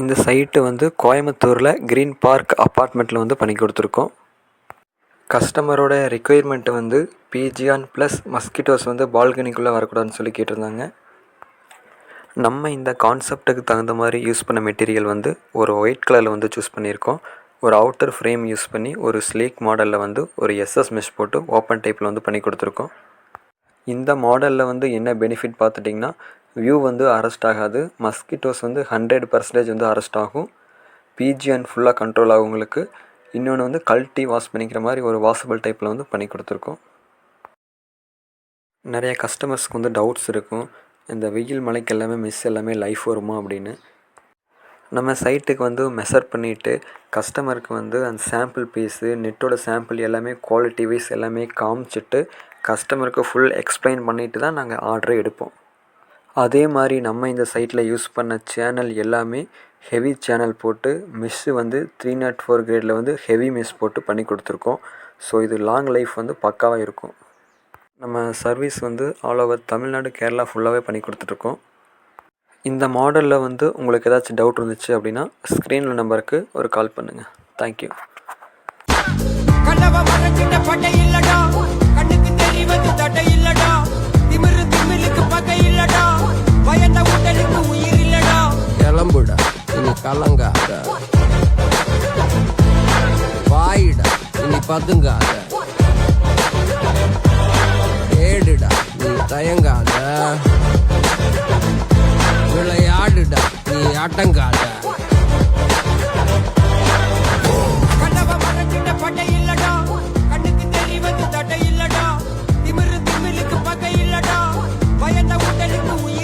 இந்த சைட்டு வந்து கோயம்புத்தூரில் க்ரீன் பார்க் அப்பார்ட்மெண்ட்டில் வந்து பண்ணி கொடுத்துருக்கோம். கஸ்டமரோட ரிக்குயர்மெண்ட்டு வந்து பிஜியான் ப்ளஸ் மஸ்கிட்டோஸ் வந்து பால்கனிக்குள்ளே வரக்கூடாதுன்னு சொல்லி கேட்டிருந்தாங்க. நம்ம இந்த கான்செப்ட்டுக்கு தகுந்த மாதிரி யூஸ் பண்ண மெட்டீரியல் வந்து ஒரு ஒயிட் கலரில் வந்து சூஸ் பண்ணியிருக்கோம். ஒரு அவுட்டர் ஃப்ரேம் யூஸ் பண்ணி ஒரு ஸ்லீக் மாடலில் வந்து ஒரு எஸ்எஸ் மெஷ் போட்டு ஓப்பன் டைப்பில் வந்து பண்ணி கொடுத்துருக்கோம். இந்த மாடலில் வந்து என்ன பெனிஃபிட் பார்த்துட்டிங்கன்னா, வியூ வந்து அரெஸ்ட் ஆகாது. மஸ்கிட்டோஸ் வந்து 100% வந்து அரெஸ்ட் ஆகும். பிஜிஎன் ஃபுல்லாக கண்ட்ரோல் ஆகும் உங்களுக்கு. இன்னொன்று வந்து கழட்டி வாஷ் பண்ணிக்கிற மாதிரி ஒரு வாஷபிள் டைப்பில் வந்து பண்ணி கொடுத்துருக்கோம். நிறைய கஸ்டமர்ஸ்க்கு வந்து டவுட்ஸ் இருக்கும், இந்த வெயில் மழைக்கு எல்லாமே மெஷ் எல்லாமே லைஃப் வருமா அப்படின்னு. நம்ம சைட்டுக்கு வந்து மெஷர் பண்ணிவிட்டு கஸ்டமருக்கு வந்து அந்த சாம்பிள் பீஸு நெட்டோட சாம்பிள் எல்லாமே குவாலிட்டி வைஸ் எல்லாமே காமிச்சிட்டு கஸ்டமருக்கு ஃபுல் எக்ஸ்பிளைன் பண்ணிவிட்டு தான் நாங்கள் ஆர்டரை எடுப்போம். அதே மாதிரி நம்ம இந்த சைட்டில் யூஸ் பண்ண சேனல் எல்லாமே ஹெவி சேனல் போட்டு மெஷ்ஷு வந்து 304 கிரேடில் வந்து ஹெவி மெஷ் போட்டு பண்ணி கொடுத்துருக்கோம். ஸோ இது லாங் லைஃப் வந்து பக்காவாக இருக்கும். நம்ம சர்வீஸ் வந்து ஆல் ஓவர் தமிழ்நாடு, கேரளா ஃபுல்லாகவே பண்ணி கொடுத்துட்ருக்கோம். இந்த மாடலில் வந்து உங்களுக்கு ஏதாச்சும் டவுட் இருந்துச்சு அப்படின்னா ஸ்க்ரீனில் நம்பருக்கு ஒரு கால் பண்ணுங்கள். தேங்க்யூ. கிளம்புடா, இனி கலங்காத, வாயிடா, இனி பதுங்காத, ஏடுடா, நீ தயங்காத, விளையாடுடா, நீ ஆட்டங்காத.